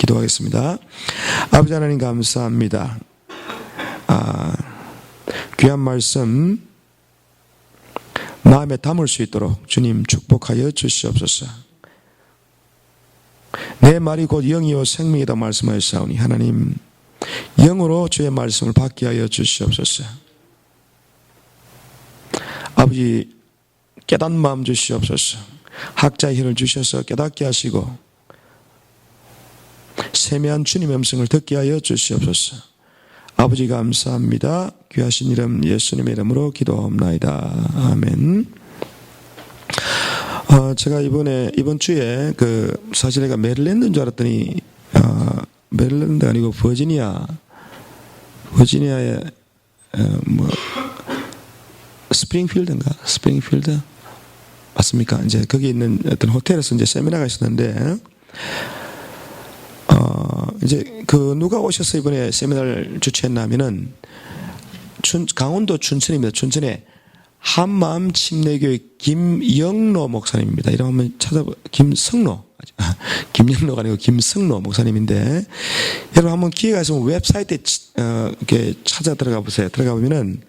기도하겠습니다. 아버지 하나님 감사합니다. 귀한 말씀 마음에 담을 수 있도록 주님 축복하여 주시옵소서. 내 말이 곧 영이요 생명이다 말씀하셨사오니 하나님 영으로 주의 말씀을 받게 하여 주시옵소서. 아버지 깨닫는 마음 주시옵소서. 학자의 혀를 주셔서 깨닫게 하시고 세미한 주님의 음성을 듣게 하여 주시옵소서. 아버지 감사합니다. 귀하신 이름 예수님의 이름으로 기도하옵나이다. 아멘. 제가 이번 주에 사실 내가 메릴랜드인 줄 알았더니 메릴랜드가 아니고 버지니아의 스프링필드 맞습니까? 이제 거기 있는 어떤 호텔에서 이제 세미나가 있었는데 이제 누가 오셔서 이번에 세미나를 주최했냐면은 강원도 춘천입니다. 춘천에 한마음 침례교회 김영로 목사님입니다. 이름 한번 김영로가 아니고 김성로 목사님인데 여러분 한번 기회가 있으면 웹사이트에 이렇게 찾아 들어가 보세요. 들어가 보면은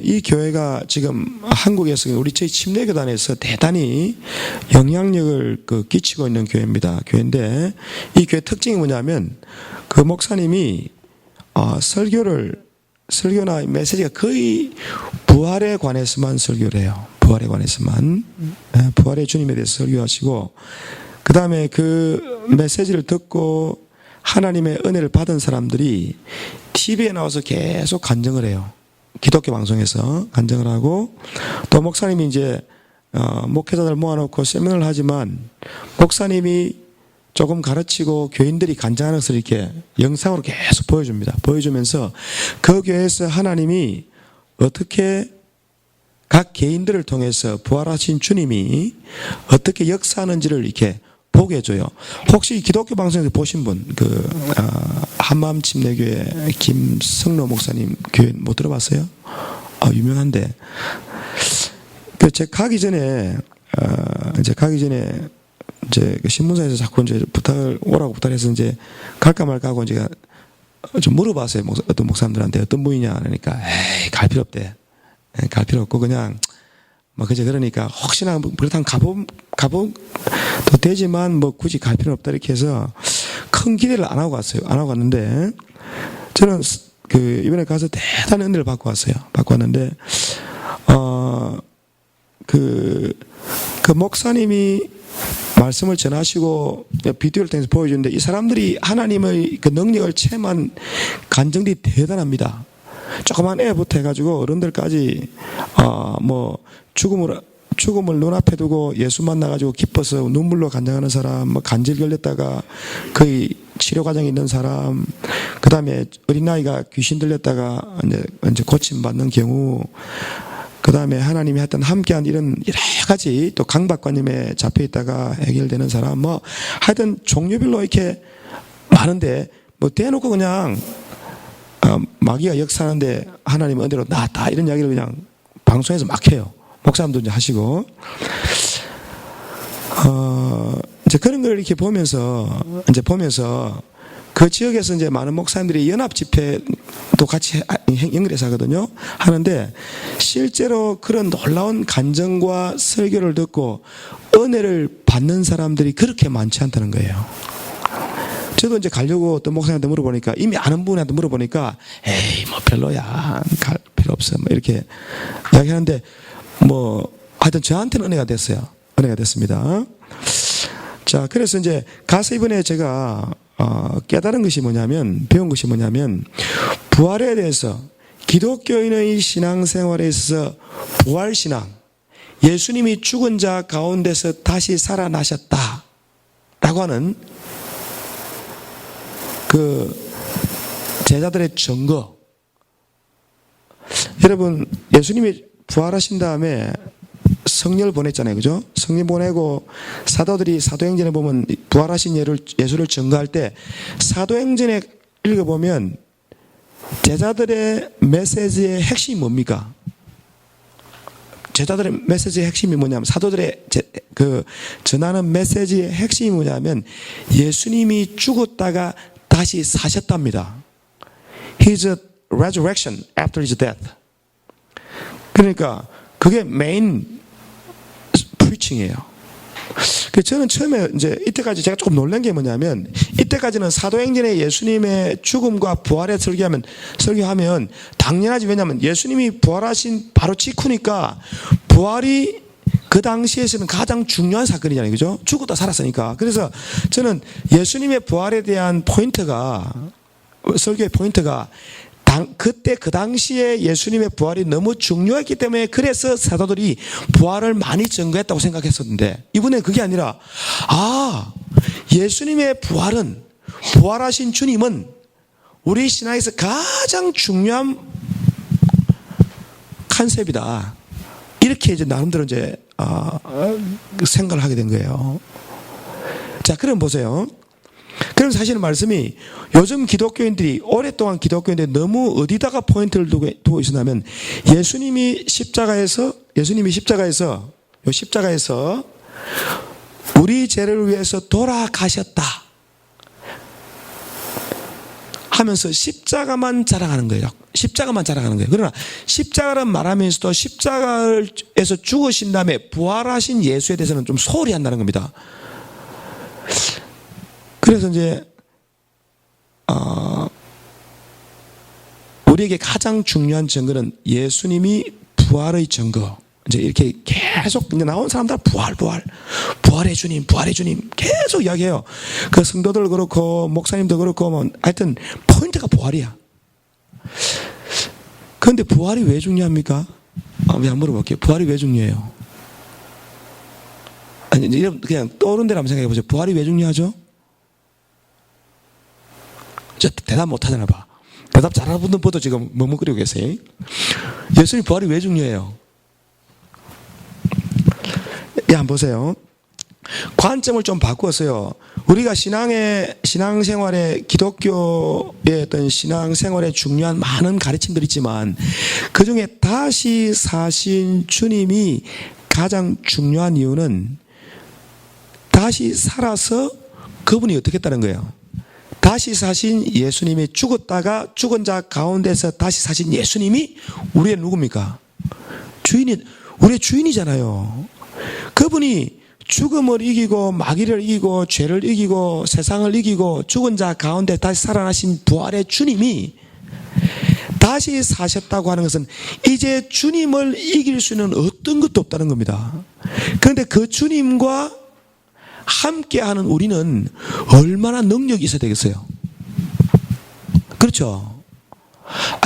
이 교회가 지금 한국에서 우리 저희 침례교단에서 대단히 영향력을 끼치고 있는 교회인데 이 교회 특징이 뭐냐면 그 목사님이 설교나 메시지가 거의 부활에 관해서만 설교를 해요. 부활에 관해서만 부활의 주님에 대해서 설교하시고 그 다음에 그 메시지를 듣고 하나님의 은혜를 받은 사람들이 TV에 나와서 계속 간증을 해요. 기독교 방송에서 간증을 하고 또 목사님이 이제 목회자들 모아놓고 세미나를 하지만 목사님이 조금 가르치고 교인들이 간증하는 것을 이렇게 영상으로 계속 보여줍니다. 보여주면서 그 교회에서 하나님이 어떻게 각 개인들을 통해서 부활하신 주님이 어떻게 역사하는지를 이렇게 보게 해줘요. 혹시 기독교 방송에서 보신 분, 한마음 침례교회 김성로 목사님 교회 못 들어봤어요? 유명한데. 제가 가기 전에 그 신문사에서 자꾸 이제 오라고 부탁해서 이제 갈까 말까 하고 제가 좀 물어봤어요. 어떤 목사님들한테 어떤 분이냐 하니까, 갈 필요 없대. 갈 필요 없고 그냥, 그러니까 혹시나 그렇다면 가보도 되지만 굳이 갈 필요는 없다 이렇게 해서 큰 기대를 안 하고 갔어요. 안 하고 갔는데 저는 이번에 가서 대단한 은혜를 받고 왔어요. 받고 왔는데 그 목사님이 말씀을 전하시고 비디오를 통해서 보여주는데 이 사람들이 하나님의 그 능력을 체험한 간증들이 대단합니다. 조그만 애부터 해가지고 어른들까지 죽음을 눈앞에 두고 예수 만나가지고 기뻐서 눈물로 간증하는 사람, 간질 걸렸다가 거의 치료 과정에 있는 사람, 그 다음에 어린아이가 귀신 들렸다가 이제 고침받는 경우, 그 다음에 하나님이 하여튼 함께한 이런 여러 가지 또 강박관념에 잡혀있다가 해결되는 사람, 하여튼 종류별로 이렇게 많은데, 대놓고 그냥, 마귀가 역사하는데 하나님의 은혜로 나았다. 이런 이야기를 그냥 방송에서 막 해요. 목사님도 이제 하시고. 이제 그런 걸 이렇게 보면서 그 지역에서 이제 많은 목사님들이 연합 집회도 같이 연결해서 하거든요. 하는데 실제로 그런 놀라운 간증과 설교를 듣고 은혜를 받는 사람들이 그렇게 많지 않다는 거예요. 저도 이제 가려고 어떤 목사님한테 물어보니까 이미 아는 분한테 물어보니까 별로야. 갈 필요 없어. 이렇게 이야기하는데 하여튼 저한테는 은혜가 됐어요. 은혜가 됐습니다. 자, 그래서 이제 가서 이번에 제가 깨달은 것이 배운 것이 뭐냐면 부활에 대해서 기독교인의 신앙생활에 있어서 부활신앙, 예수님이 죽은 자 가운데서 다시 살아나셨다 라고 하는 그 제자들의 증거. 여러분, 예수님이 부활하신 다음에 성령을 보냈잖아요. 그죠? 성령 보내고 사도들이 사도행전에 보면 부활하신 예수를 증거할 때 사도행전에 읽어보면 제자들의 메시지의 핵심이 뭡니까? 제자들의 메시지의 핵심이 뭐냐면, 사도들의 전하는 메시지의 핵심이 뭐냐면, 예수님이 죽었다가 다시 사셨답니다. His resurrection after his death. 그러니까 그게 메인 프리칭이에요. 저는 처음에 이제 이때까지 제가 조금 놀란 게 뭐냐면, 이때까지는 사도행전의 예수님의 죽음과 부활에 설교하면 당연하지. 왜냐하면 예수님이 부활하신 바로 직후니까, 부활이 그 당시에서는 가장 중요한 사건이잖아요. 그죠? 죽었다 살았으니까. 그래서 저는 예수님의 부활에 대한 설교의 포인트가 그때 그 당시에 예수님의 부활이 너무 중요했기 때문에, 그래서 사도들이 부활을 많이 증거했다고 생각했었는데, 이번에 그게 아니라, 예수님의 부활하신 주님은 우리 신앙에서 가장 중요한 컨셉이다. 이렇게 이제 나름대로 이제 생각을 하게 된 거예요. 자, 그럼 보세요. 그럼 사실은 말씀이, 요즘 기독교인들이, 오랫동안 기독교인들이 너무 어디다가 포인트를 두고 있었냐면, 예수님이 십자가에서 우리 죄를 위해서 돌아가셨다 하면서 십자가만 자랑하는 거예요. 그러나 십자가를 말하면서도 십자가에서 죽으신 다음에 부활하신 예수에 대해서는 좀 소홀히 한다는 겁니다. 그래서 이제 우리에게 가장 중요한 증거는 예수님이 부활의 증거. 이제 이렇게 계속 이제 나온 사람들 부활의 주님 계속 이야기해요. 그 성도들 그렇고 목사님도 그렇고 뭐 하여튼 포인트가 부활이야. 그런데 부활이 왜 중요합니까? 왜 안 물어볼게요. 부활이 왜 중요해요? 아니, 그냥 떠오른 대로 한번 생각해 보세요. 부활이 왜 중요하죠? 저 대답 못 하잖아 봐. 대답 잘하는 분들보다 지금 머뭇거리고 계세요. 예수님 부활이 왜 중요해요? 한번 보세요. 관점을 좀 바꾸었어요. 우리가 신앙생활에, 기독교의 어떤 신앙생활에 중요한 많은 가르침들이 있지만, 그 중에 다시 사신 주님이 가장 중요한 이유는, 다시 살아서 그분이 어떻게 했다는 거예요. 다시 사신 예수님이, 죽었다가 죽은 자 가운데서 다시 사신 예수님이 우리의 누굽니까? 우리의 주인이잖아요. 그분이 죽음을 이기고 마귀를 이기고 죄를 이기고 세상을 이기고 죽은 자 가운데 다시 살아나신 부활의 주님이 다시 사셨다고 하는 것은 이제 주님을 이길 수 있는 어떤 것도 없다는 겁니다. 그런데 그 주님과 함께하는 우리는 얼마나 능력이 있어야 되겠어요? 그렇죠?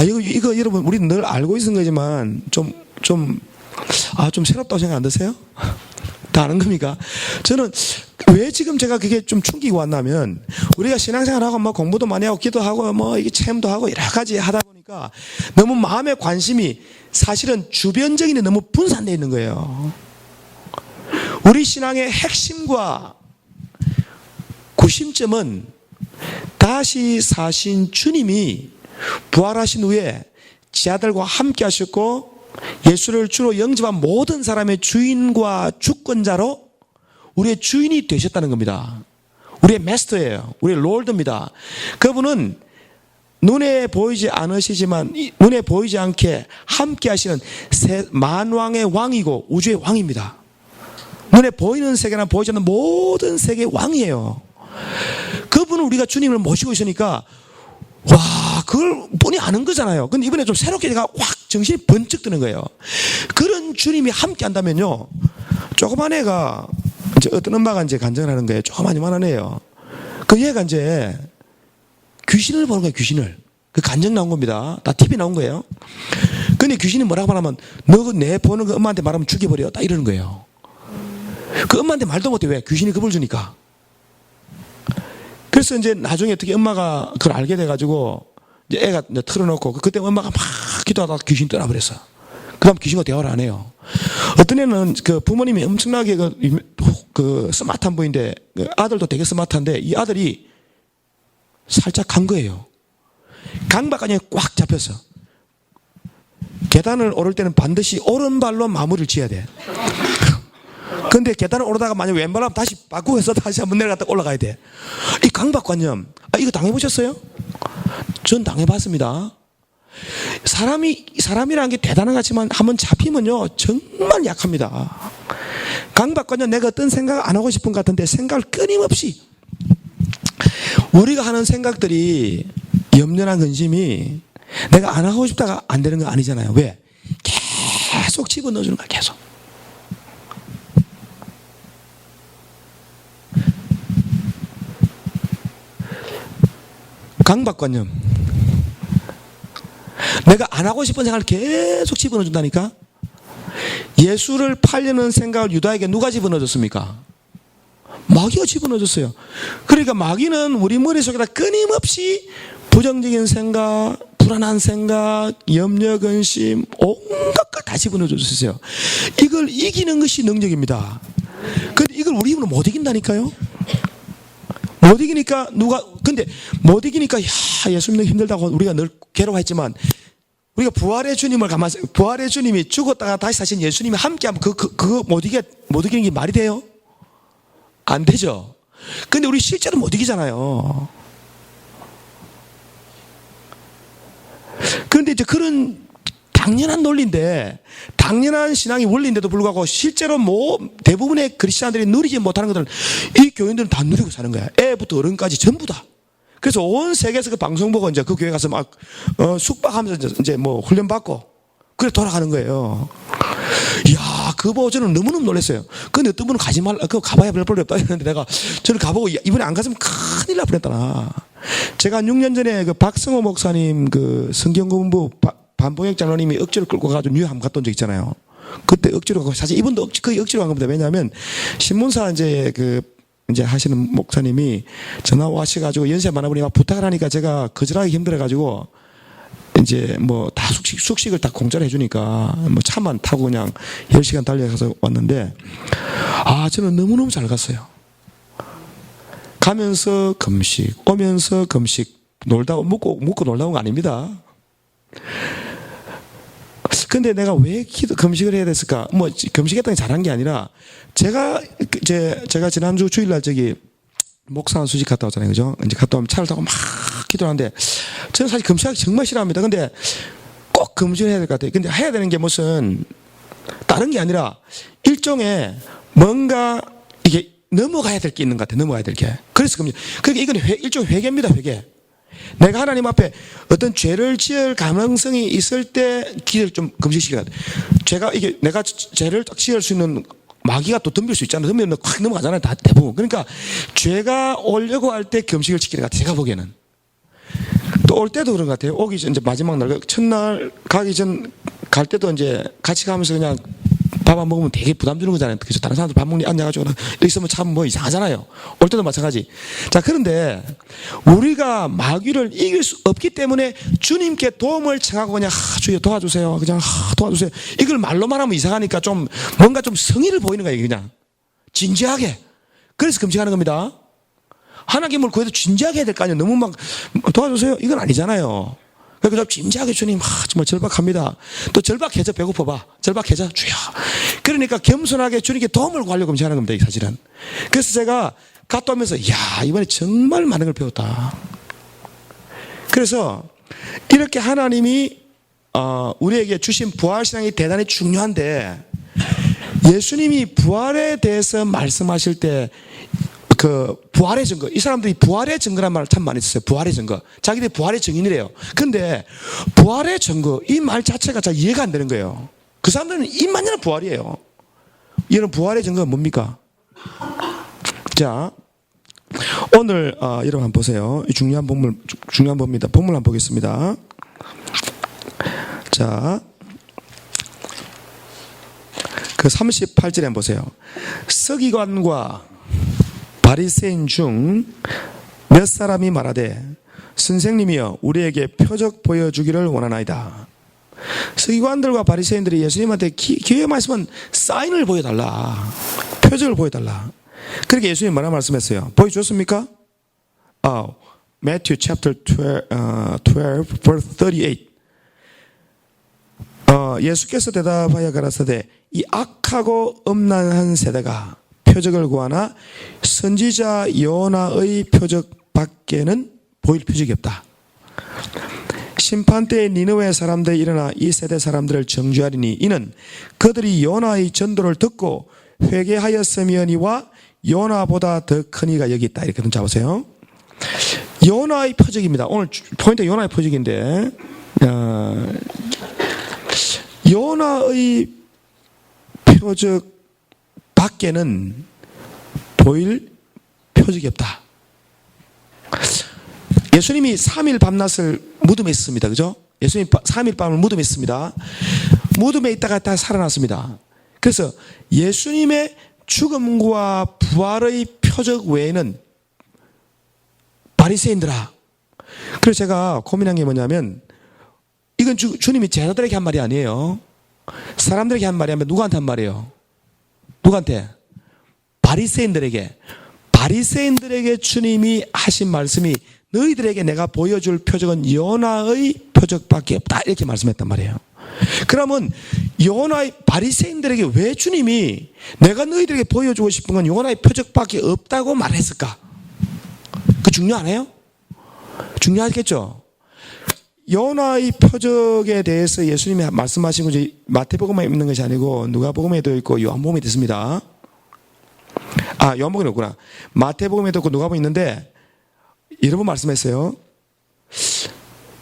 이거 여러분, 우리는 늘 알고 있는 거지만 좀 새롭다고 생각 안 드세요? 다 아는 겁니까? 저는 왜 지금 제가 그게 좀 충격이 왔냐면, 우리가 신앙생활하고 뭐 공부도 많이 하고 기도하고 뭐 이게 체험도 하고 여러 가지 하다 보니까 너무 마음의 관심이 사실은 주변적인 데 너무 분산되어 있는 거예요. 우리 신앙의 핵심과 구심점은 다시 사신 주님이 부활하신 후에 지 아들과 함께 하셨고, 예수를 주로 영접한 모든 사람의 주인과 주권자로 우리의 주인이 되셨다는 겁니다. 우리의 마스터예요. 우리의 롤드입니다. 그분은 눈에 보이지 않으시지만, 눈에 보이지 않게 함께 하시는 만왕의 왕이고 우주의 왕입니다. 눈에 보이는 세계나 보이지 않는 모든 세계의 왕이에요. 그분은 우리가 주님을 모시고 있으니까, 그걸 뻔히 아는 거잖아요. 근데 이번에 좀 새롭게 제가 확 정신이 번쩍 드는 거예요. 그런 주님이 함께 한다면요, 조그만 애가, 이제 어떤 엄마가 이제 간증을 하는 거예요. 조그만 애예요. 그 얘가 이제 귀신을 보는 거예요, 귀신을. 그 간증 나온 겁니다. 다 TV 나온 거예요. 근데 귀신이 뭐라고 말하면, 너 내 보는 거 엄마한테 말하면 죽여버려. 딱 이러는 거예요. 그 엄마한테 말도 못해. 왜? 귀신이 겁을 주니까. 그래서 이제 나중에 어떻게 엄마가 그걸 알게 돼가지고, 이제 애가 이제 틀어놓고, 그때 엄마가 막 기도하다가 귀신 떠나버렸어. 그 다음 귀신과 대화를 안 해요. 어떤 애는 그 부모님이 엄청나게 그 스마트한 분인데, 그 아들도 되게 스마트한데, 이 아들이 살짝 간 거예요. 강박관념에 꽉 잡혔어. 계단을 오를 때는 반드시 오른발로 마무리를 지어야 돼. 근데 계단을 오르다가 만약 왼발로 하면 다시 바꾸어서 다시 한번 내려갔다 올라가야 돼. 이 강박관념, 이거 당해보셨어요? 전 당해봤습니다. 사람이라는 게 대단한 것 같지만 한번 잡히면요, 정말 약합니다. 강박관념, 내가 어떤 생각 안 하고 싶은 것 같은데 생각을 끊임없이, 우리가 하는 생각들이, 염려나 근심이 내가 안 하고 싶다가 안 되는 거 아니잖아요. 왜? 계속 집어넣어주는 거야, 계속. 강박관념. 내가 안 하고 싶은 생각을 계속 집어넣어준다니까? 예수를 팔려는 생각을 유다에게 누가 집어넣어줬습니까? 마귀가 집어넣어줬어요. 그러니까 마귀는 우리 머릿속에다 끊임없이 부정적인 생각, 불안한 생각, 염려, 근심, 온갖 걸 다 집어넣어줬어요. 이걸 이기는 것이 능력입니다. 근데 이걸 우리 힘으로 못 이긴다니까요? 못 이기니까 근데 못 이기니까, 예수 믿는 게 힘들다고 우리가 늘 괴로워했지만, 우리가 부활의 주님이 죽었다가 다시 사신 예수님이 함께하면 그거 못 이기는 게 말이 돼요? 안 되죠. 근데 우리 실제로 못 이기잖아요. 그런데 이제 그런 당연한 논리인데, 당연한 신앙이 원리인데도 불구하고 실제로 대부분의 크리스찬들이 누리지 못하는 것들은 이 교인들은 다 누리고 사는 거야. 애부터 어른까지 전부 다. 그래서 온 세계에서 그 방송 보고 이제 그 교회 가서 막 숙박하면서 이제 뭐 훈련 받고 그래 돌아가는 거예요. 이야, 그거 보고 저는 너무너무 놀랐어요. 근데 어떤 분은 가지 말라, 그거 가봐야 별 볼이 없다 이랬는데 내가 저는 가보고 이번에 안 갔으면 큰일 날 뻔했다. 제가 6년 전에 그 박성호 목사님 그 성경 공부 반봉혁 장로님이 억지로 끌고 가가지고 뉴욕 한번 갔던 적 있잖아요. 그때 억지로 가고, 사실 이분도 거의 억지로 간 겁니다. 왜냐하면 신문사 이제 하시는 목사님이 전화 와셔가지고 연세 많아 보니 막 부탁을 하니까 제가 거절하기 힘들어가지고 이제 뭐 다 숙식을 다 공짜로 해주니까 뭐 차만 타고 그냥 10시간 달려가서 왔는데, 저는 너무너무 잘 갔어요. 가면서 금식, 오면서 금식, 먹고 놀다 온 거 아닙니다. 근데 내가 왜 금식을 해야 됐을까? 뭐 금식했더니 잘한 게 아니라, 제가 지난주 주일날 목산 수직 갔다 왔잖아요. 그죠? 이제 갔다 오면 차를 타고 막 기도하는데, 저는 사실 금식하기 정말 싫어합니다. 근데 꼭 금식을 해야 될 것 같아요. 근데 해야 되는 게 무슨 다른 게 아니라 일종의 뭔가 이게 넘어가야 될 게 있는 것 같아요. 넘어가야 될 게. 그래서 금식. 그러니까 이건 일종의 회개입니다. 회개. 내가 하나님 앞에 어떤 죄를 지을 가능성이 있을 때 기도를 좀 금식시켜야 돼. 내가 죄를 딱 지을 수 있는, 마귀가 또 덤빌 수 있잖아요. 덤비면 확 넘어가잖아요. 다 대부분. 그러니까 죄가 오려고 할 때 금식을 지키는 것 같아요. 제가 보기에는. 또 올 때도 그런 것 같아요. 오기 전, 이제 마지막 날, 첫날 가기 전 갈 때도 이제 같이 가면서 그냥 밥 안 먹으면 되게 부담 주는 거잖아요. 그래서 다른 사람들 밥 먹니 앉아가지고 이렇게 있으면 참 뭐 이상하잖아요. 올 때도 마찬가지. 자, 그런데 우리가 마귀를 이길 수 없기 때문에 주님께 도움을 청하고 그냥 주여 도와주세요. 그냥 도와주세요. 이걸 말로만 하면 이상하니까 좀 뭔가 좀 성의를 보이는 거예요. 그냥 진지하게. 그래서 금식하는 겁니다. 하나님을 구해도 진지하게 해야 될 거 아니에요. 너무 막 도와주세요. 이건 아니잖아요. 그래서 진지하게 주님, 정말 절박합니다. 또 절박해져, 배고파봐. 절박해져, 주여. 그러니까 겸손하게 주님께 도움을 구하려고 금식하는 겁니다, 이 사실은. 그래서 제가 갔다 오면서, 이번에 정말 많은 걸 배웠다. 그래서 이렇게 하나님이 우리에게 주신 부활신앙이 대단히 중요한데, 예수님이 부활에 대해서 말씀하실 때 그 부활의 증거, 이 사람들이 부활의 증거란 말을 참 많이 썼어요. 부활의 증거. 자기들이 부활의 증인이래요. 근데 부활의 증거, 이 말 자체가 잘 이해가 안 되는 거예요. 그 사람들은 입만이나 부활이에요. 이런 부활의 증거가 뭡니까? 자, 오늘 여러분 한번 보세요. 중요한 법입니다. 본문 한번 보겠습니다. 자, 그 38절에 한번 보세요. 서기관과 바리새인 중 몇 사람이 말하되 선생님이여 우리에게 표적 보여주기를 원하나이다. 서기관들과 바리새인들이 예수님한테 기회 말씀은 사인을 보여달라, 표적을 보여달라. 그렇게 예수님이 뭐라 말씀했어요? 보여줬습니까? Matthew chapter 12 verse 38. 예수께서 대답하여 가라사대 이 악하고 음란한 세대가 표적을 구하나 선지자 요나의 표적 밖에는 보일 표적이 없다. 심판 때에 니느웨 사람들이 일어나 이 세대 사람들을 정죄하리니 이는 그들이 요나의 전도를 듣고 회개하였으며니와 요나보다 더 큰 이가 여기 있다. 이렇게 좀 잡으세요. 요나의 표적입니다. 오늘 포인트 요나의 표적인데 요나의 표적 밖에는 보일 표적이 없다. 예수님이 3일 밤낮을 무덤에 있습니다. 그죠? 예수님이 3일 밤을 무덤에 있습니다. 무덤에 있다가 다 살아났습니다. 그래서 예수님의 죽음과 부활의 표적 외에는 바리새인들아. 그래서 제가 고민한 게 뭐냐면 이건 주님이 제자들에게 한 말이 아니에요. 사람들에게 한 말이 아니면 누구한테 한 말이에요? 누구한테? 바리새인들에게. 바리새인들에게 주님이 하신 말씀이 너희들에게 내가 보여줄 표적은 요나의 표적밖에 없다. 이렇게 말씀했단 말이에요. 그러면 요나의 바리새인들에게 왜 주님이 내가 너희들에게 보여주고 싶은 건 요나의 표적밖에 없다고 말했을까? 그 중요하네요? 중요하겠죠? 요나의 표적에 대해서 예수님이 말씀하신 것이 마태복음에 있는 것이 아니고 누가복음에도 있고 요한복음에도 있습니다. 요한복음에 없구나. 마태복음에도 있고 누가복음에 있는데 여러 번 말씀했어요.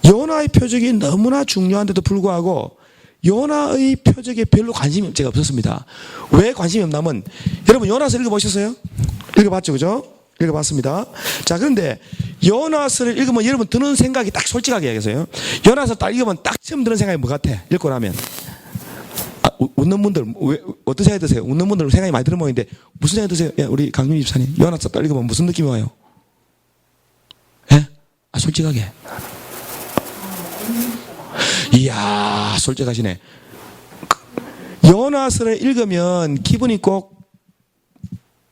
요나의 표적이 너무나 중요한데도 불구하고 요나의 표적에 별로 관심이 제가 없었습니다. 왜 관심이 없냐면 여러분 요나서 읽어보셨어요? 읽어봤죠, 그죠? 읽어봤습니다. 자, 그런데 요나서를 읽으면 여러분 드는 생각이 딱 솔직하게 얘기하세요. 요나서 딱 읽으면 딱 처음 드는 생각이 뭐 같아? 읽고 나면 웃는 분들 어떤 생각이 드세요? 웃는 분들 생각이 많이 드는 모양인데 무슨 생각이 드세요? 야, 우리 강윤희 집사님 요나서 딱 읽으면 무슨 느낌이 와요? 예? 솔직하게. 이야, 솔직하시네. 요나서를 읽으면 기분이 꼭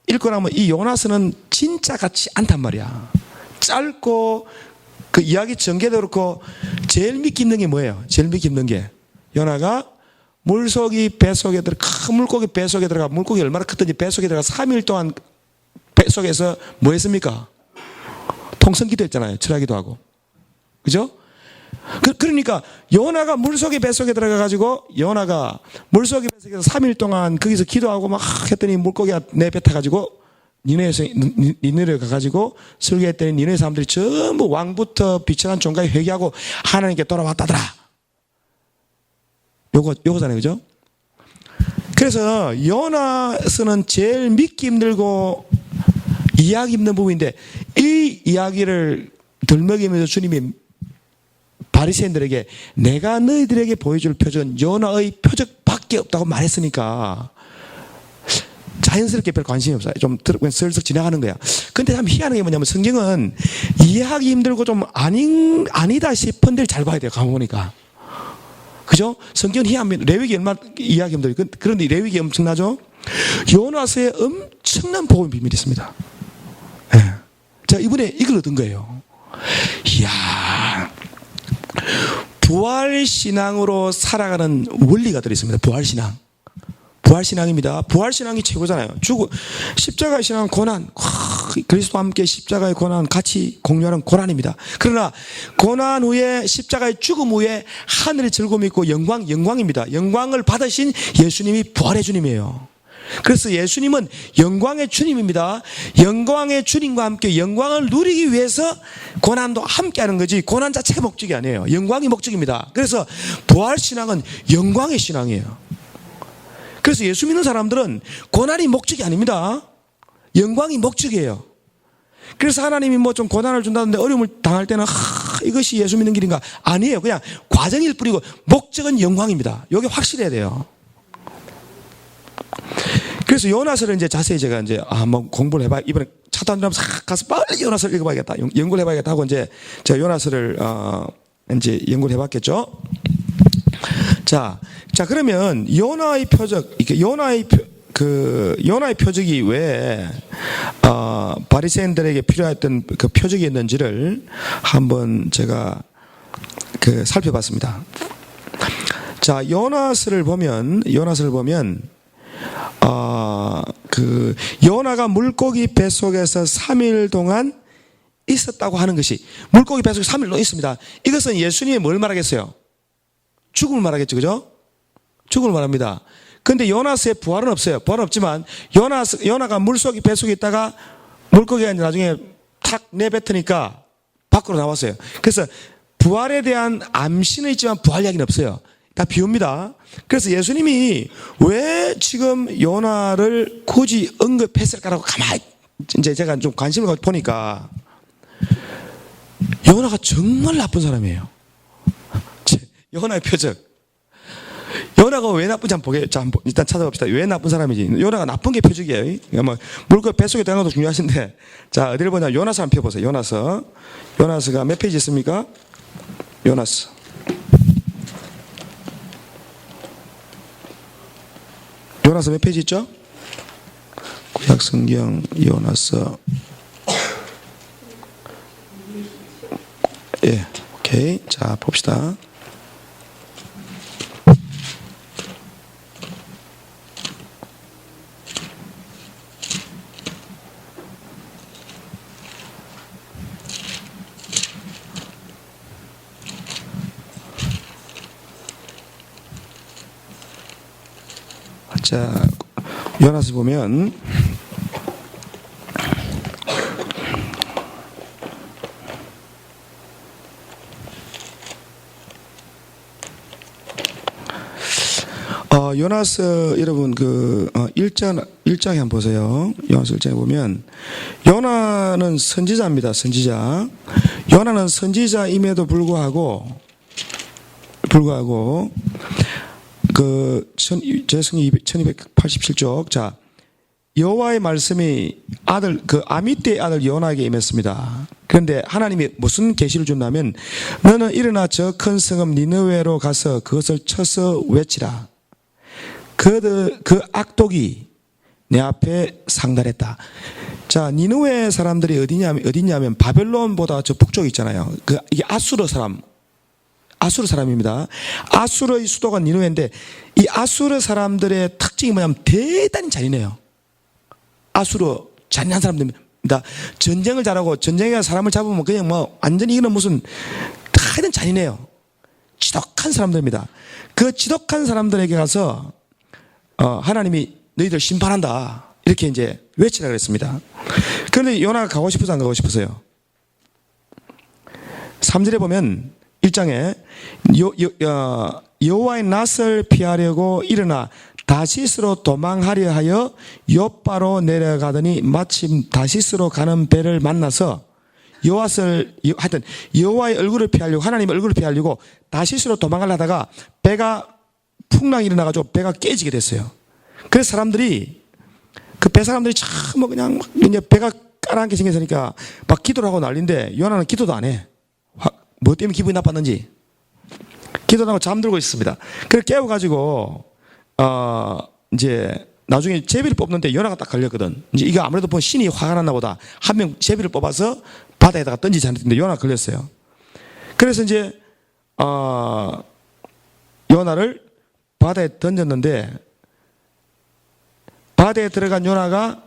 읽고 나면 이 요나서는 진짜 같지 않단 말이야. 짧고 그 이야기 전개도 그렇고 제일 믿기 힘든 게 뭐예요? 제일 믿기 힘든 게 요나가 물고기 뱃속에 큰 물고기 뱃속에 들어가 물고기 얼마나 컸든지 뱃속에 들어가 3일 동안 뱃속에서 뭐 했습니까? 통성기도 했잖아요. 철하기도 하고. 그죠? 그러니까 요나가 물속에 뱃속에 들어가가지고 요나가 물속에 뱃속에서 3일 동안 거기서 기도하고 막 했더니 물고기가 내뱉어가지고 니네에 가가지고 설교했더니 니네 사람들이 전부 왕부터 비천한 종까지 회개하고 하나님께 돌아왔다더라. 요거잖아요. 그죠? 그래서 요나서는 제일 믿기 힘들고 이해하기 힘든 부분인데 이 이야기를 덜먹이면서 주님이 바리새인들에게 내가 너희들에게 보여줄 표적은 요나의 표적밖에 없다고 말했으니까 자연스럽게 별 관심이 없어요. 좀 그냥 슬슬 지나가는 거야. 근데 참 희한한 게 뭐냐면 성경은 이해하기 힘들고 좀 아니다 싶은 데를 잘 봐야 돼요. 가보니까. 그죠? 성경은 희한합니다. 레위기 얼마나 이해하기 힘들어요. 그런데 레위기 엄청나죠? 요나서에 엄청난 복음의 비밀이 있습니다. 네. 제가 이번에 이걸 얻은 거예요. 이야. 부활신앙으로 살아가는 원리가 들어있습니다. 부활신앙. 부활신앙입니다. 부활신앙이 최고잖아요. 십자가의 신앙은 고난. 그리스도와 함께 십자가의 고난 같이 공유하는 고난입니다. 그러나 고난 후에 십자가의 죽음 후에 하늘의 즐거움이 있고 영광입니다. 영광을 받으신 예수님이 부활의 주님이에요. 그래서 예수님은 영광의 주님입니다. 영광의 주님과 함께 영광을 누리기 위해서 고난도 함께 하는 거지 고난 자체가 목적이 아니에요. 영광이 목적입니다. 그래서 부활신앙은 영광의 신앙이에요. 그래서 예수 믿는 사람들은 고난이 목적이 아닙니다. 영광이 목적이에요. 그래서 하나님이 뭐 좀 고난을 준다는데 어려움을 당할 때는 이것이 예수 믿는 길인가? 아니에요. 그냥 과정일 뿐이고 목적은 영광입니다. 이게 확실해야 돼요. 그래서 요나서를 이제 자세히 제가 이제 한번 공부를 해봐. 이번에 차도 안 들어가면 싹 가서 빨리 요나서를 읽어봐야겠다. 연구를 해봐야겠다 하고 이제 제가 요나서를 이제 연구를 해봤겠죠. 자 그러면 요나의 표적, 요나의 표적이 왜 바리새인들에게 필요했던 그 표적이었는지를 한번 제가 살펴봤습니다. 자, 요나스를 보면 요나가 물고기 뱃속에서 3일 동안 있었다고 하는 것이, 물고기 뱃속에 3일 동안 있습니다. 이것은 예수님이 뭘 말하겠어요? 죽음을 말하겠죠, 그죠? 죽음을 말합니다. 근데 요나스의 부활은 없어요. 부활은 없지만 요나가 물속에 뱃속에 있다가 물고기가 나중에 탁 내뱉으니까 밖으로 나왔어요. 그래서 부활에 대한 암시는 있지만 부활 이야기는 없어요. 다 비웁니다. 그래서 예수님이 왜 지금 요나를 굳이 언급했을까라고 가만히 이제 제가 좀 관심을 갖고 보니까 요나가 정말 나쁜 사람이에요. 요나의 표적. 요나가 왜 나쁜지 한번 일단 찾아봅시다. 왜 나쁜 사람인지. 요나가 나쁜 게 표적이에요. 뭐 물고기 뱃속에 들어가는 것도 중요하신데, 자, 어디를 보냐. 요나서 한번 펴보세요. 요나서가 몇 페이지 있습니까? 요나서 몇 페이지 있죠? 구약 성경 요나서. 예, 오케이. 자, 봅시다. 자, 요나서 보면 요나서 여러분 1장에 한번 보세요. 요나서 1장에 보면 요나는 선지자입니다. 선지자. 요나는 선지자임에도 불구하고 제 성경 1287쪽. 자, 여호와의 말씀이 아미떼의 아들 요나에게 임했습니다. 그런데 하나님이 무슨 계시를 준다면, 너는 일어나 저 큰 성읍 니느웨로 가서 그것을 쳐서 외치라. 그 악독이 내 앞에 상달했다. 자, 니느웨 사람들이 어디냐면 바벨론보다 저 북쪽에 있잖아요. 이게 아수르 사람입니다. 아수르의 수도가 니느웨인데, 이 아수르 사람들의 특징이 뭐냐면 대단히 잔인해요. 아수르 잔인한 사람들입니다. 전쟁을 잘하고, 전쟁에 사람을 잡으면 그냥 뭐 완전히 이거는 무슨 하여튼 잔인해요. 지독한 사람들입니다. 그 지독한 사람들에게 가서 하나님이 너희들 심판한다, 이렇게 이제 외치라 그랬습니다. 그런데 요나가 가고 싶어서 안 가고 싶어서요? 3절에 보면 1장에 여호와의 낯을 피하려고 일어나 다시스로 도망하려 하여 욥바로 내려가더니 마침 다시스로 가는 배를 만나서 여호와의 얼굴을 피하려고, 하나님의 얼굴을 피하려고 다시스로 도망을 하다가 배가 풍랑이 일어나가지고 배가 깨지게 됐어요. 그래서 사람들이 참 그냥 막 이제 배가 까랑게 생겼으니까 막 기도를 하고 난리인데, 요나는 기도도 안 해. 뭐 때문에 기분이 나빴는지 기도를 하고 잠들고 있습니다. 그래서 깨워가지고 이제 나중에 제비를 뽑는데 요나가 딱 걸렸거든. 이제 이거 아무래도 보면 신이 화가 났나 보다. 한 명 제비를 뽑아서 바다에다가 던지지 않았는데 요나가 걸렸어요. 그래서 이제 요나를 바다에 던졌는데, 바다에 들어간 요나가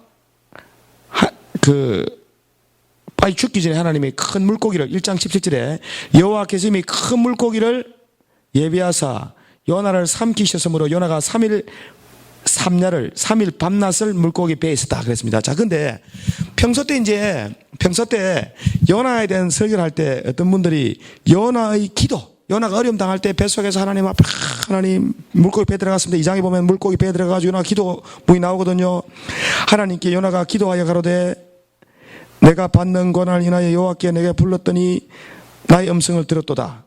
빨리 죽기 전에 하나님이 큰 물고기를, 1장 17절에 여호와께서 이미 큰 물고기를 예비하사 요나를 삼키셨으므로 요나가 3일 밤낮을 물고기 배에 있었다 그랬습니다. 자, 근데 평소 때 요나에 대한 설교를 할 때 어떤 분들이 요나의 기도, 요나가 어려움 당할 때 뱃속에서 하나님 앞에, 하나님 물고기 배에 들어갔습니다. 2장에 보면 물고기 배에 들어가가지고 요나가 기도문이 나오거든요. 하나님께 요나가 기도하여 가로되 내가 받는 고난을 인하여 여호와께 내게 불렀더니 나의 음성을 들었도다.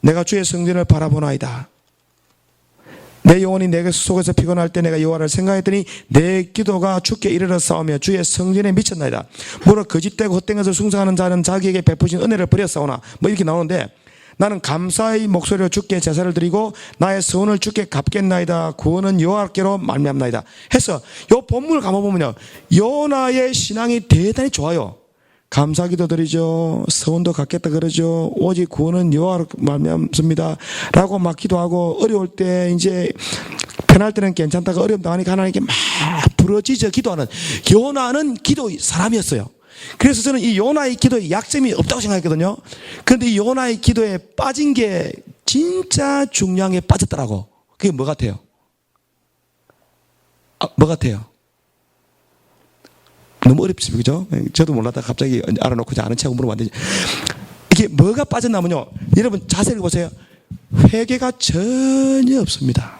내가 주의 성전을 바라보나이다. 내 영혼이 내 속에서 피곤할 때 내가 여호와를 생각했더니 내 기도가 주께 이르러 싸우며 주의 성전에 미쳤나이다. 무릇 거짓되고 헛된 것을 숭상하는 자는 자기에게 베푸신 은혜를 버렸사오나, 뭐 이렇게 나오는데, 나는 감사의 목소리로 주께 제사를 드리고 나의 서원을 주께 갚겠나이다. 구원은 여호와께로 말미암나이다. 해서 요 본문을 가만보면요, 요나의 신앙이 대단히 좋아요. 감사기도 드리죠. 서원도 갖겠다 그러죠. 오직 구원은 여호와로 말미암습니다. 라고 막 기도하고 어려울 때 이제 편할 때는 괜찮다가 어려움 당하니까 하나님께 막 부러지져 기도하는 요나는 기도 사람이었어요. 그래서 저는 이 요나의 기도에 약점이 없다고 생각했거든요. 그런데 이 요나의 기도에 빠진 게 진짜 중요한 게 빠졌더라고. 그게 뭐 같아요? 뭐 같아요? 너무 어렵습니다. 그죠? 저도 몰랐다 갑자기 알아놓고 아는 체하고 물어봤는데 이게 뭐가 빠졌냐면요. 여러분 자세히 보세요. 회개가 전혀 없습니다.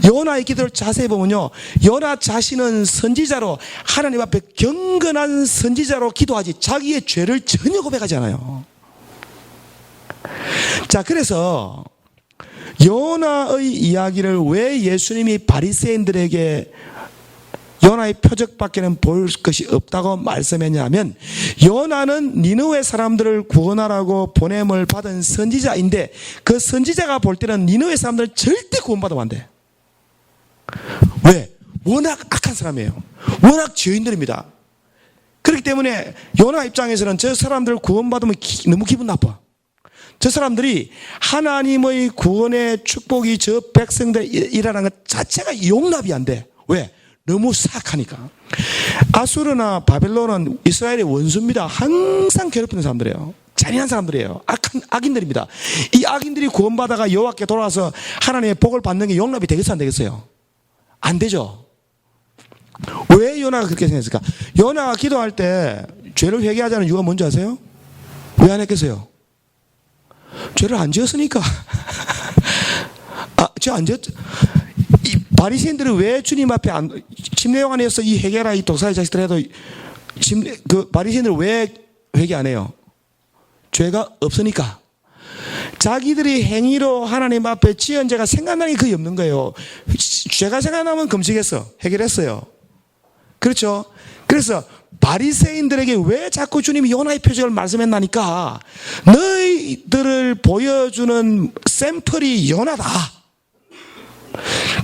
요나의 기도를 자세히 보면요. 요나 자신은 선지자로 하나님 앞에 경건한 선지자로 기도하지 자기의 죄를 전혀 고백하지 않아요. 자, 그래서 요나의 이야기를 왜 예수님이 바리새인들에게 요나의 표적밖에는 볼 것이 없다고 말씀했냐면 요나는 니느웨 사람들을 구원하라고 보냄을 받은 선지자인데 그 선지자가 볼 때는 니느웨 사람들은 절대 구원받으면 안 돼. 왜? 워낙 악한 사람이에요. 워낙 죄인들입니다. 그렇기 때문에 요나 입장에서는 저 사람들 구원받으면 너무 기분 나빠. 저 사람들이 하나님의 구원의 축복이 저 백성들에 일어나는 것 자체가 용납이 안 돼. 왜? 너무 사악하니까. 아수르나 바벨론은 이스라엘의 원수입니다. 항상 괴롭히는 사람들이에요. 잔인한 사람들이에요. 악인들입니다. 이 악인들이 구원받아가 여호와께 돌아와서 하나님의 복을 받는 게 용납이 되겠어요? 안 되겠어요? 안 되죠. 왜 요나가 그렇게 생각했을까? 요나가 기도할 때 죄를 회개하자는 이유가 뭔지 아세요? 왜 안 했겠어요? 죄를 안 지었으니까. 죄 안 지었죠. 이 바리새인들은 왜 주님 앞에 침례요한에서 이 회개라 이 독사의 자식들 해도 그 바리새인들은 왜 회개 안 해요? 죄가 없으니까. 자기들이 행위로 하나님 앞에 지은 죄가 생각나는 게 거의 없는 거예요. 죄가 생각나면 금식했어. 해결했어요. 그렇죠? 그래서 바리새인들에게 왜 자꾸 주님이 요나의 표적을 말씀했나니까 너희들을 보여주는 샘플이 요나다.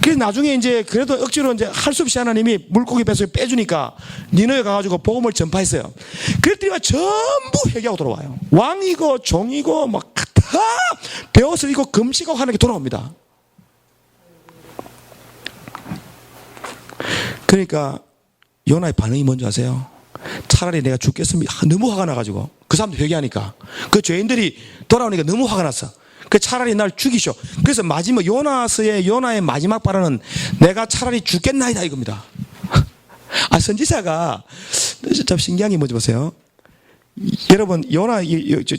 그래서 나중에 이제 그래도 억지로 이제 할 수 없이 하나님이 물고기 뱃속에 빼주니까 니느웨 가가지고 복음을 전파했어요. 그랬더니 전부 회개하고 돌아와요. 왕이고 종이고 막 다 배옷을 입고 금식하고 하나님께 돌아옵니다. 그러니까 요나의 반응이 뭔지 아세요? 차라리 내가 죽겠습니다. 너무 화가 나가지고 그 사람들 회개하니까 그 죄인들이 돌아오니까 너무 화가 났어. 그 차라리 날 죽이쇼. 그래서 마지막 요나의 마지막 발언은 내가 차라리 죽겠나이다 이겁니다. 선지자가 참 신기한 게 뭔지 보세요. 여러분 요나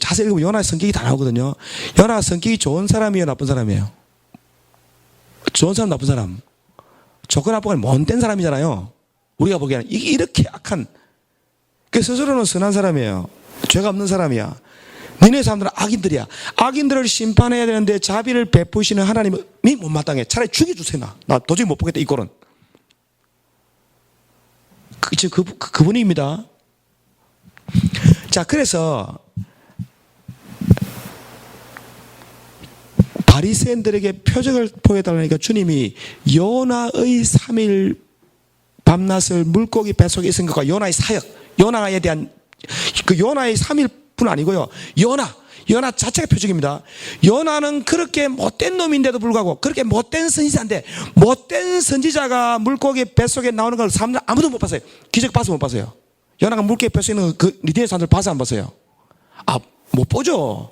자세히 읽으면 요나의 성격이 다 나오거든요. 요나가 성격이 좋은 사람이에요, 나쁜 사람이에요? 좋은 사람, 나쁜 사람. 조건 나쁘고 못된 사람이잖아요. 우리가 보기에는 이렇게 악한. 그 스스로는 선한 사람이에요. 죄가 없는 사람이야. 니네 사람들은 악인들이야. 악인들을 심판해야 되는데 자비를 베푸시는 하나님이 못마땅해. 차라리 죽여주세요. 나 도저히 못 보겠다 이 꼴은. 그 분위기입니다. 자, 그래서 바리새인들에게 표적을 보여달라니까 주님이 요나의 3일 밤낮을 물고기 뱃속에 있은 것과 요나의 사역, 요나에 대한 그 요나의 3일뿐 아니고요. 요나 자체가 표적입니다. 요나는 그렇게 못된 놈인데도 불구하고 그렇게 못된 선지자인데 못된 선지자가 물고기 뱃속에 나오는 걸 사람들 아무도 못 봤어요. 기적 봐서 못 봤어요. 요나가 물고기 뱃속에 있는 그 니느웨 사람들 봐서 안 봤어요. 못 보죠.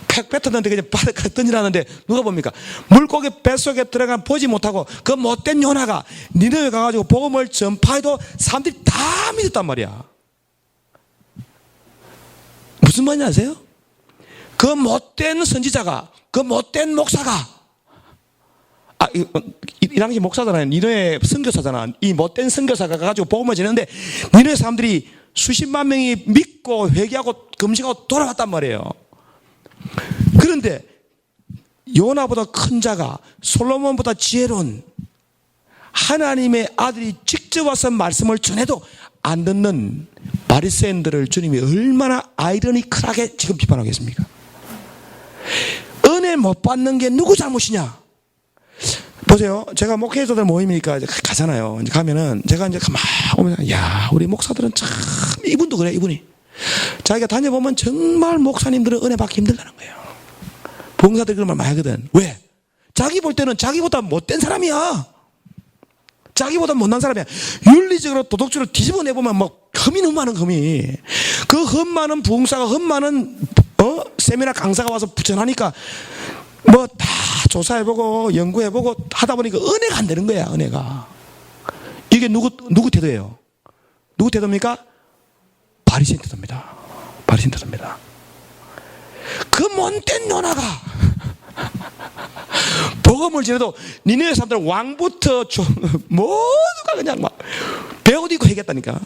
팩 뱉었는데 그냥 바닥에 던지라는데 누가 봅니까? 물고기 뱃속에 들어가 보지 못하고 그 못된 요나가 니느웨 가가지고 복음을 전파해도 사람들이 다 믿었단 말이야. 무슨 말인지 아세요? 그 못된 선지자가, 그 못된 목사가, 이 당시 목사잖아요. 니느웨 선교사잖아. 이 못된 선교사가 가가지고 복음을 전했는데 니느웨 사람들이 수십만 명이 믿고 회개하고 금식하고 돌아왔단 말이에요. 그런데 요나보다 큰 자가, 솔로몬보다 지혜로운 하나님의 아들이 직접 와서 말씀을 전해도 안 듣는 바리새인들을 주님이 얼마나 아이러니컬하게 지금 비판하겠습니까? 은혜 못 받는 게 누구 잘못이냐? 보세요. 제가 목회자들 모임이니까 가잖아요. 이제 가면은 제가 이제 막 오면, 야, 우리 목사들은 참, 이분도 그래, 이분이. 자기가 다녀보면 정말 목사님들은 은혜 받기 힘들다는 거예요. 봉사들이 그런 말 많이 하거든. 왜? 자기 볼 때는 자기보다 못된 사람이야. 자기보다 못난 사람이야. 윤리적으로 도덕적으로 뒤집어내보면 뭐 흠이 그 흠 많은 부흥사가 흠 많은 세미나 강사가 와서 부천하니까 뭐 다 조사해보고 연구해보고 하다 보니까 은혜가 안 되는 거야. 은혜가. 이게 누구 태도예요? 누구 태도입니까? 바리새인 태도입니다. 바리새인 태도입니다. 그 못된 요나가 복음을 전해도 니네 사람들은 왕부터 모두가 그냥 막 배옷 입고 해겠다니까.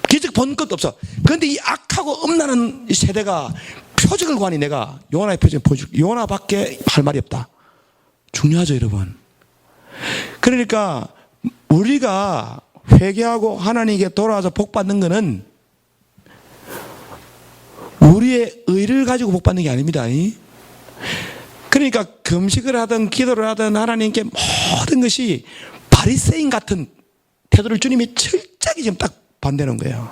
기적 본 것도 없어. 그런데 이 악하고 음란한 세대가 표적을 구하니 내가 요나의 표적을 보여줄게. 요나밖에 할 말이 없다. 중요하죠, 여러분. 그러니까 우리가 회개하고 하나님께 돌아와서 복 받는 것은 우리의 의를 가지고 복 받는 게 아닙니다. 그러니까 금식을 하든 기도를 하든 하나님께 모든 것이 바리새인 같은 태도를 주님이 철저하게 지금 딱 반대하는 거예요.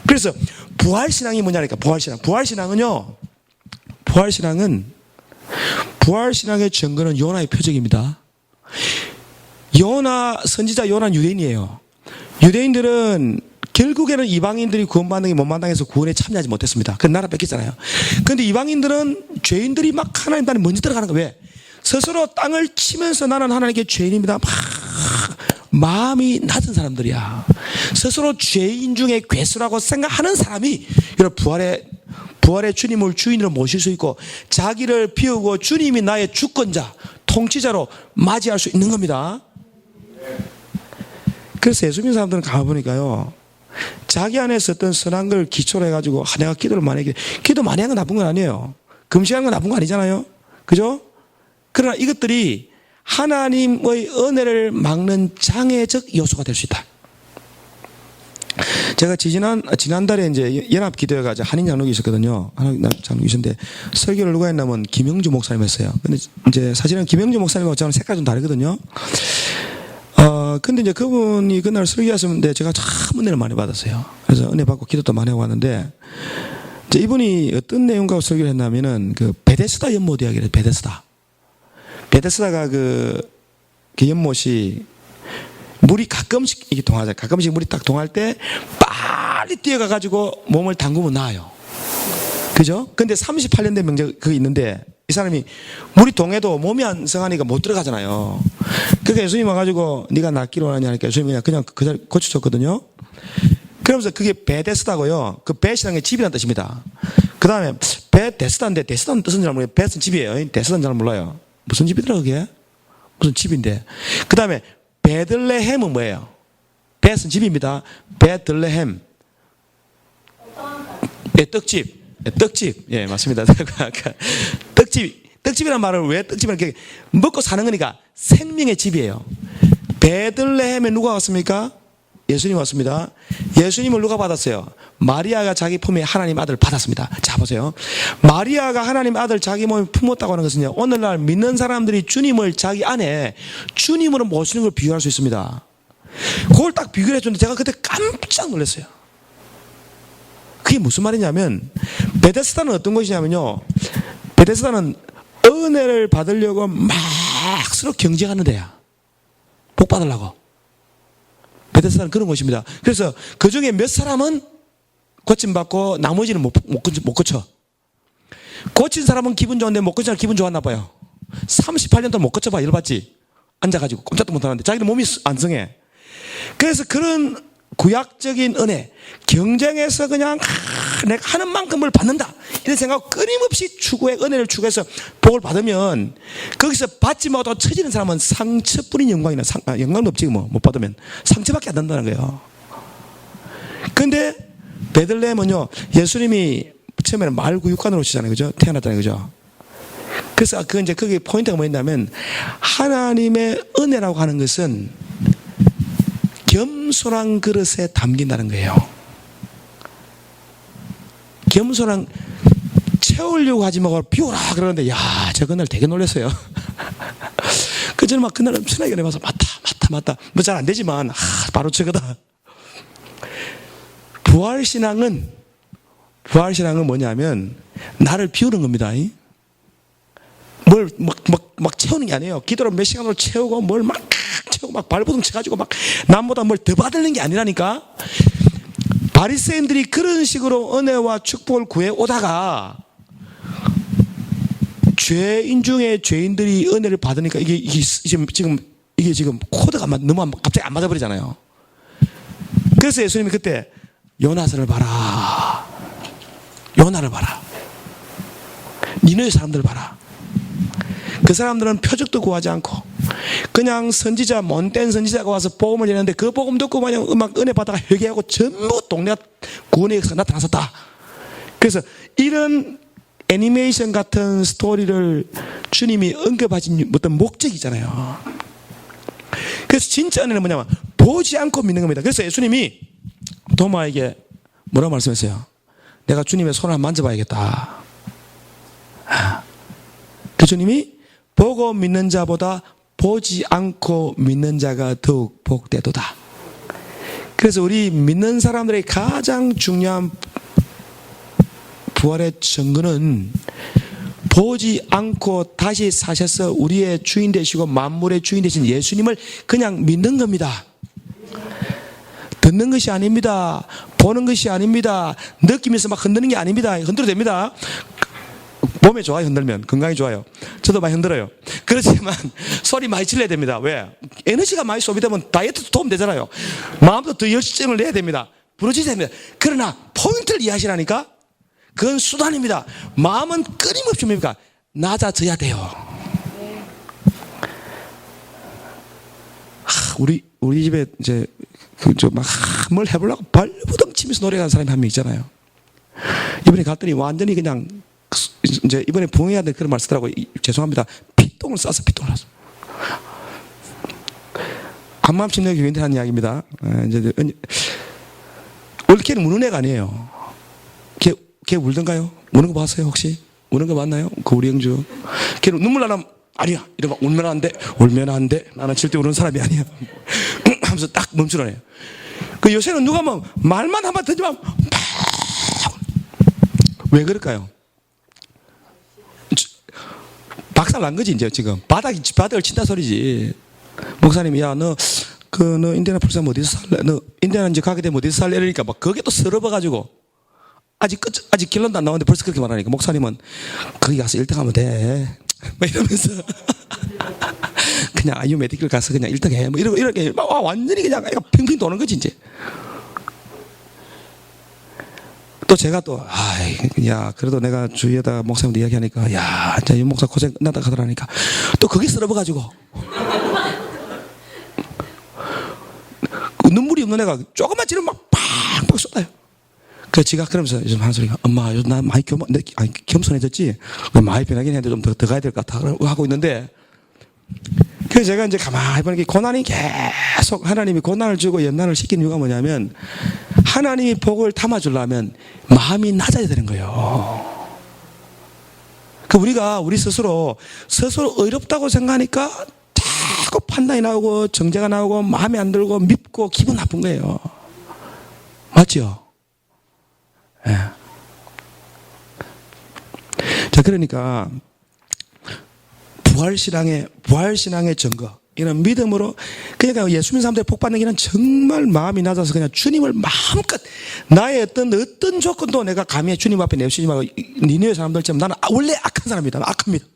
그래서 부활신앙이 뭐냐니까. 부활신앙은요, 부활신앙의 증거는 요나의 표적입니다. 선지자 요나는 유대인이에요. 유대인들은 결국에는 이방인들이 구원받는 게 못마땅해서 구원에 참여하지 못했습니다. 그 나라 뺏겼잖아요. 그런데 이방인들은 죄인들이 막 하나님 나라에 먼저 들어가는 거예요. 왜? 스스로 땅을 치면서 나는 하나님께 죄인입니다. 막 마음이 낮은 사람들이야. 스스로 죄인 중에 괴수라고 생각하는 사람이 부활의 주님을 주인으로 모실 수 있고 자기를 비우고 주님이 나의 주권자, 통치자로 맞이할 수 있는 겁니다. 그래서 예수 믿는 사람들은 가보니까요, 자기 안에서 어떤 선한 걸 기초로 해가지고 내가 기도를 많이 해. 기도 많이 하는 건 나쁜 건 아니에요. 금식하는 건 나쁜 거 아니잖아요. 그죠? 그러나 이것들이 하나님의 은혜를 막는 장애적 요소가 될 수 있다. 제가 지난달에 이제 연합 기도회가 한인 장로교 있었거든요. 한인 장로교 있었는데 설교를 누가 했냐면 김영주 목사님 했어요. 근데 이제 사실은 김영주 목사님하고 저는 색깔이 좀 다르거든요. 근데 이제 그분이 그날 설교하셨는데 제가 참 은혜를 많이 받았어요. 그래서 은혜 받고 기도도 많이 하고 왔는데, 이제 이분이 어떤 내용과 설교를 했냐면은 그 베데스다 연못 이야기를 해요. 베데스다가 그 연못이 물이 가끔씩 이게 동하잖아요. 가끔씩 물이 딱 동할 때 빨리 뛰어가가지고 몸을 담그면 나아요. 그죠? 근데 38년 된 명절 그게 있는데 이 사람이 물이 동해도 몸이 안 성하니까 못 들어가잖아요. 그러니까 예수님 와가지고 네가 낫기로 하느냐 하니까 예수님이 그냥 그 자리 고쳐줬거든요. 그러면서 그게 베데스다고요. 그 베시라는 게 집이라는 뜻입니다. 그 다음에 베데스다인데 데스다는 뜻은 잘 몰라요. 베스는 집이에요. 데스다는 잘 몰라요. 무슨 집이더라 그게? 무슨 집인데. 그 다음에 베들레헴은 뭐예요? 베스는 집입니다. 베들레헴. 떡집. 떡집. 예, 맞습니다. 떡집이란 말을 왜 떡집이란 게 먹고 사는 거니까 생명의 집이에요. 베들레헴에 누가 왔습니까? 예수님 왔습니다. 예수님을 누가 받았어요? 마리아가 자기 품에 하나님 아들을 받았습니다. 자, 보세요. 마리아가 하나님 아들 자기 몸에 품었다고 하는 것은요, 오늘날 믿는 사람들이 주님을 자기 안에 주님으로 모시는 걸 비교할 수 있습니다. 그걸 딱 비교를 해줬는데 제가 그때 깜짝 놀랐어요. 그게 무슨 말이냐면, 베데스다는 어떤 것이냐면요, 베데스다는 은혜를 받으려고 막 서로 경쟁하는 데야. 복 받으려고. 베데스다는 그런 곳입니다. 그래서 그 중에 몇 사람은 고침받고 나머지는 못 고쳐. 고친 사람은 기분 좋은데 못 고친 사람은 기분 좋았나 봐요. 38년 동안 못 고쳐봐. 열받지? 앉아가지고 꼼짝도 못하는데 자기는 몸이 안 성해. 그래서 그런 구약적인 은혜, 경쟁에서 그냥 내가 하는 만큼을 받는다 이런 생각 끊임없이 은혜를 추구해서 복을 받으면 거기서 받지 못하고 처지는 사람은 상처뿐인 영광이나 영광도 없지 뭐 못 받으면 상처밖에 안 된다는 거예요. 그런데 베들레헴은요, 예수님이 처음에는 말구육간으로 오시잖아요, 그죠? 태어났잖아요, 그죠? 그래서 거기 포인트가 뭐였냐면 하나님의 은혜라고 하는 것은 겸손한 그릇에 담긴다는 거예요. 겸손한, 채우려고 하지 말고 비워라 그러는데, 야, 저 그날 되게 놀랐어요. 그 저는 막 그날 엄청나게 내봐서 맞다. 뭐 잘 안 되지만, 바로 저거다. 부활신앙은 뭐냐면, 나를 비우는 겁니다. 뭘 막 채우는 게 아니에요. 기도로 몇 시간으로 채우고, 뭘 막 채우고, 막 발버둥 쳐가지고, 막 남보다 뭘 더 받는 게 아니라니까. 바리새인들이 그런 식으로 은혜와 축복을 구해 오다가, 죄인 중에 죄인들이 은혜를 받으니까 이게 지금 코드가 너무 갑자기 안 맞아버리잖아요. 그래서 예수님이 그때 요나서를 봐라. 요나를 봐라. 니느웨 사람들을 봐라. 그 사람들은 표적도 구하지 않고 그냥 선지자, 못된 선지자가 와서 복음을 전했는데 그 복음 듣고 그냥 막 은혜 받다가 회개하고 전부 동네가 구원의 역사가 나타났었다. 그래서 이런 애니메이션 같은 스토리를 주님이 언급하신 어떤 목적이잖아요. 그래서 진짜 은혜는 뭐냐면 보지 않고 믿는 겁니다. 그래서 예수님이 도마에게 뭐라고 말씀했어요? 내가 주님의 손을 만져봐야겠다. 그 주님이 보고 믿는 자보다 보지 않고 믿는 자가 더욱 복되도다. 그래서 우리 믿는 사람들의 가장 중요한 부활의 증거는 보지 않고 다시 사셔서 우리의 주인 되시고 만물의 주인 되신 예수님을 그냥 믿는 겁니다. 듣는 것이 아닙니다. 보는 것이 아닙니다. 느끼면서 막 흔드는 게 아닙니다. 흔들어도 됩니다. 몸에 좋아요. 흔들면 건강에 좋아요. 저도 많이 흔들어요. 그렇지만 소리 많이 질러야 됩니다. 왜? 에너지가 많이 소비되면 다이어트도 도움 되잖아요. 마음도 더 열정을 내야 됩니다. 부러지셔야 됩니다. 그러나 포인트를 이해하시라니까. 그건 수단입니다. 마음은 끊임없이 뭡니까? 낮아져야 돼요. 우리 집에 이제 막 뭘 해보려고 발버둥 치면서 노래하는 사람이 한 명 있잖아요. 이번에 갔더니 완전히 그냥 이제 이번에 부흥해야 될 그런 말 쓰더라고요. 죄송합니다. 피똥을 싸서 피똥을 놨어. 한마음 침례 교인들 하는 이야기입니다. 이제 원래 걔는 우는 애가 아니에요. 걔 울던가요? 우는 거 봤어요 혹시? 우는 거 봤나요? 그 우리 영주. 걔는 눈물 나면 아니야. 이러면 울면 안 돼. 나는 절대 우는 사람이 아니야. 하면서 딱 멈추라네요. 그 요새는 누가 뭐 말만 한번 던지면 왜 그럴까요? 박살 난 거지 이제 지금 바닥을 친다 소리지. 목사님이 야 너 인디애나폴리스 어디서 살래? 너 인디애나 이제 가게 되면 어디서 살래? 이러니까 막 그게 또 서러워가지고 아직 결론도 안 나오는데 벌써 그렇게 말하니까 목사님은 거기 가서 1등 하면 돼. 막 이러면서 그냥 아이유 메디컬 가서 그냥 1등 해. 뭐 이렇게 완전히 그냥 핑핑 도는 거지 이제. 또 제가 그래도 내가 주위에다 목사님들 이야기하니까 야 진짜 이 목사 고생 끝났다 하더라니까 또 거기 쓸어버가지고 눈물이 없는 애가 조금만 찌르면 막 팍팍 쏟아요. 그래서 지가 그러면서 요즘 하는 소리가 엄마 요즘 나 많이 겸손해졌지? 많이 변하긴 했는데 좀 더 가야 될 것 같아 하고 있는데 그래서 제가 이제 가만히 보니까 고난이 계속 하나님이 고난을 주고 연난을 시키는 이유가 뭐냐면 하나님이 복을 담아주려면 마음이 낮아야 되는 거예요. 그 우리 스스로 어렵다고 생각하니까 자꾸 판단이 나오고 정죄가 나오고 마음에 안 들고 밉고 기분 나쁜 거예요. 맞죠? 예. 자, 그러니까 부활신앙의 증거, 이런 믿음으로 그러니까 예수 믿는 사람들이 복 받는 길은 정말 마음이 낮아서 그냥 주님을 마음껏 나의 어떤 조건도 내가 감히 주님 앞에 내주님하고 니네의 사람들처럼 나는 원래 악한 사람이다. 악합니다.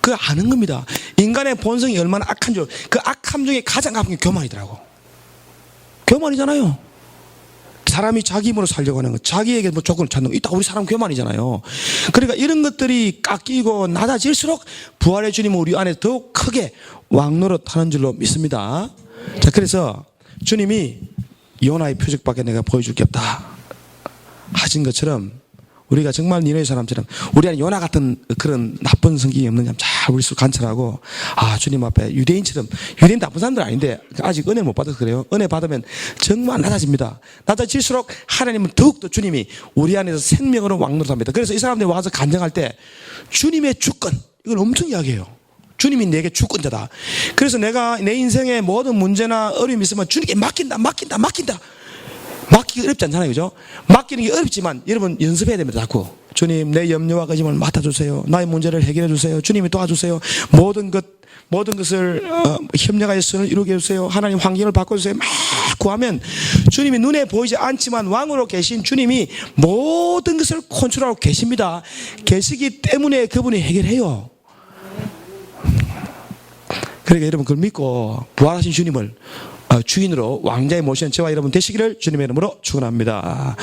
그거 아는 겁니다. 인간의 본성이 얼마나 악한 줄, 그 악함 중에 가장 악한 게 교만이더라고. 교만이잖아요. 사람이 자기 힘으로 살려고 하는 거, 자기에게 뭐 조건을 찾는 거, 이따 우리 사람 교만이잖아요. 그러니까 이런 것들이 깎이고 낮아질수록 부활의 주님은 우리 안에 더욱 크게 왕노릇하는 줄로 믿습니다. 자, 그래서 주님이 요나의 표적밖에 내가 보여줄 게 없다 하신 것처럼 우리가 정말 니네의 사람처럼 우리 안에 요나 같은 그런 나쁜 성격이 없느냐 잘 우리 스스로 관찰하고 주님 앞에 유대인 나쁜 사람들 아닌데 아직 은혜 못 받아서 그래요. 은혜 받으면 정말 낮아집니다. 낮아질수록 하나님은 더욱더 주님이 우리 안에서 생명으로 왕노릇합니다. 그래서 이 사람들이 와서 간증할 때 주님의 주권 이걸 엄청 이야기해요. 주님이 내게 주권자다. 그래서 내가 내 인생의 모든 문제나 어려움이 있으면 주님께 맡긴다. 맡기기 어렵지 않잖아요. 그죠? 맡기는 게 어렵지만 여러분 연습해야 됩니다. 자꾸. 주님, 내 염려와 거짓을 맡아주세요. 나의 문제를 해결해 주세요. 주님이 도와주세요. 모든 것을 협력하여 선을 이루게 해주세요. 하나님 환경을 바꿔주세요. 막 구하면 주님이 눈에 보이지 않지만 왕으로 계신 주님이 모든 것을 컨트롤하고 계십니다. 계시기 때문에 그분이 해결해요. 그러니까 여러분 그걸 믿고 부활하신 주님을 주인으로 왕자에 모시는 저와 여러분 되시기를 주님의 이름으로 축원합니다.